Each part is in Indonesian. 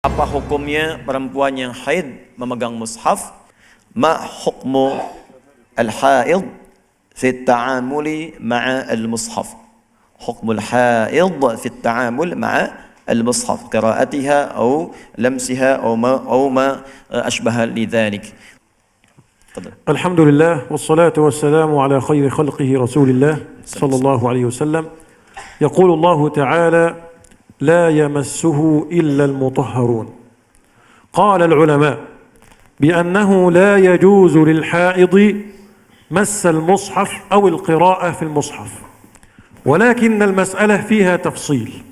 Apa hukumnya perempuan yang haid memegang mushaf? Ma hukmu al-haid fi at-ta'amuli ma'a al-mushaf? Hukmu al-haid fi at-ta'amul ma'a al-mushaf, qira'atiha aw lamsiha aw ma ashbaha lidhalik. Alhamdulillah wassalatu wassalamu ala khairi khalqihi Rasulillah sallallahu alaihi wasallam. Yaqulu Allah Ta'ala: لا يمسه إلا المطهرون. قال العلماء بأنه لا يجوز للحائض مس المصحف أو القراءة في المصحف، ولكن المسألة فيها تفصيل.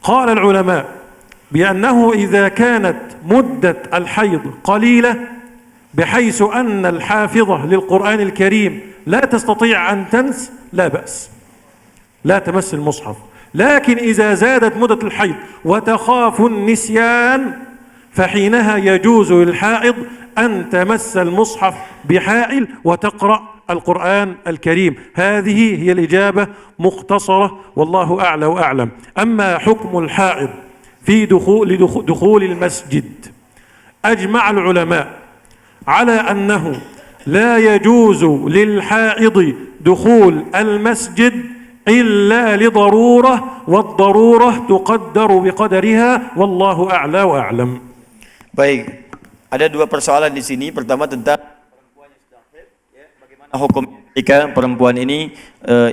قال العلماء بأنه إذا كانت مدة الحيض قليلة بحيث أن الحافظة للقرآن الكريم لا تستطيع أن تنس، لا بأس، لا تمس المصحف. لكن إذا زادت مدة الحيض وتخاف النسيان فحينها يجوز للحائض أن تمس المصحف بحائل وتقرأ القرآن الكريم. هذه هي الإجابة مختصرة، والله أعلى وأعلم. أما حكم الحائض في دخول المسجد، أجمع العلماء على أنه لا يجوز للحائض دخول المسجد إلا لضرورة، والضرورة تقدر بقدرها، والله أعلى وأعلم. Baik, ada dua persoalan di sini. Pertama tentang perempuan yang sedang haid, bagaimana hukum jika perempuan ini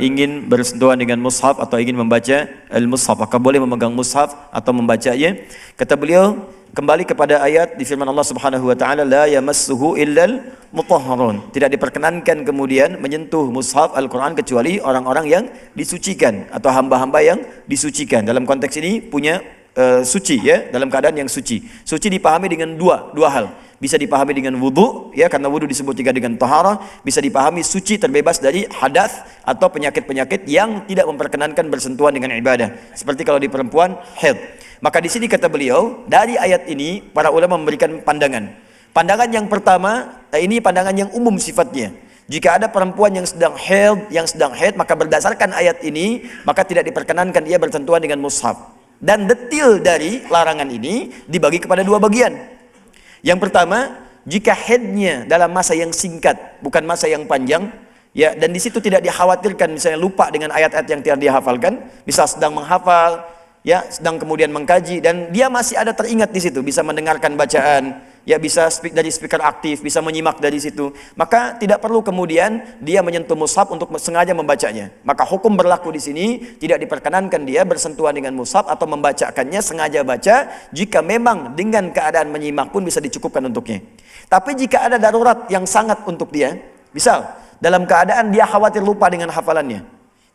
ingin bersentuhan dengan mushaf atau ingin membaca al-mushaf, apakah boleh memegang mushaf atau membacanya? Kata beliau, kembali kepada ayat di firman Allah Subhanahu wa taala, la yamassuhu illal mutahharun. Tidak diperkenankan kemudian menyentuh mushaf Al-Qur'an kecuali orang-orang yang disucikan atau hamba-hamba yang disucikan. Dalam konteks ini punya suci, ya, dalam keadaan yang suci. Suci dipahami dengan dua hal. Bisa dipahami dengan wudu, ya, karena wudu disebut juga dengan taharah. Bisa dipahami suci terbebas dari hadas atau penyakit-penyakit yang tidak memperkenankan bersentuhan dengan ibadah. Seperti kalau di perempuan haid. Maka di sini kata beliau, dari ayat ini para ulama memberikan pandangan. Pandangan yang pertama, ini pandangan yang umum sifatnya. Jika ada perempuan yang sedang haid, maka berdasarkan ayat ini, maka tidak diperkenankan dia bersentuhan dengan mushaf. Dan detil dari larangan ini dibagi kepada dua bagian. Yang pertama, jika haidnya dalam masa yang singkat, bukan masa yang panjang, ya, dan di situ tidak dikhawatirkan misalnya lupa dengan ayat-ayat yang tidak dihafalkan, bisa sedang menghafal, ya, sedang kemudian mengkaji, dan dia masih ada teringat di situ, bisa mendengarkan bacaan, ya, bisa dari speaker aktif, bisa menyimak dari situ, maka tidak perlu kemudian dia menyentuh mushaf untuk sengaja membacanya. Maka hukum berlaku di sini, tidak diperkenankan dia bersentuhan dengan mushaf atau membacakannya, sengaja baca, jika memang dengan keadaan menyimak pun bisa dicukupkan untuknya. Tapi jika ada darurat yang sangat untuk dia, misal dalam keadaan dia khawatir lupa dengan hafalannya,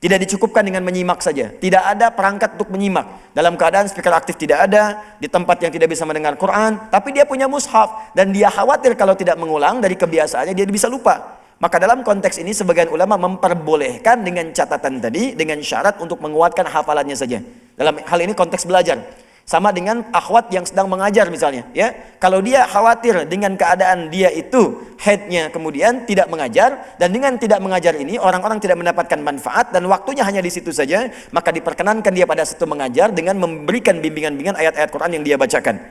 tidak dicukupkan dengan menyimak saja. Tidak ada perangkat untuk menyimak. Dalam keadaan speaker aktif tidak ada, di tempat yang tidak bisa mendengar Quran, tapi dia punya mushaf dan dia khawatir kalau tidak mengulang dari kebiasaannya dia bisa lupa. Maka dalam konteks ini sebagian ulama memperbolehkan dengan catatan tadi, dengan syarat untuk menguatkan hafalannya saja. Dalam hal ini konteks belajar. Sama dengan akhwat yang sedang mengajar misalnya, ya. Kalau dia khawatir dengan keadaan dia itu haidnya kemudian tidak mengajar, dan dengan tidak mengajar ini orang-orang tidak mendapatkan manfaat dan waktunya hanya di situ saja, maka diperkenankan dia pada situ mengajar dengan memberikan bimbingan-bimbingan ayat-ayat Quran yang dia bacakan.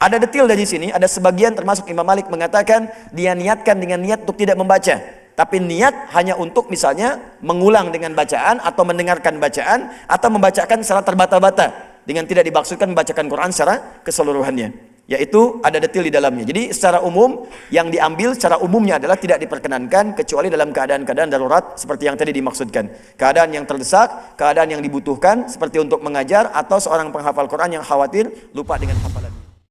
Ada detil dari sini, ada sebagian termasuk Imam Malik mengatakan dia niatkan dengan niat untuk tidak membaca, tapi niat hanya untuk misalnya mengulang dengan bacaan atau mendengarkan bacaan atau membacakan secara terbata-bata, dengan tidak dimaksudkan membacakan Quran secara keseluruhannya. Yaitu ada detil di dalamnya. Jadi secara umum yang diambil secara umumnya adalah tidak diperkenankan kecuali dalam keadaan-keadaan darurat seperti yang tadi dimaksudkan. Keadaan yang terdesak, keadaan yang dibutuhkan seperti untuk mengajar, atau seorang penghafal Quran yang khawatir lupa dengan hafalan.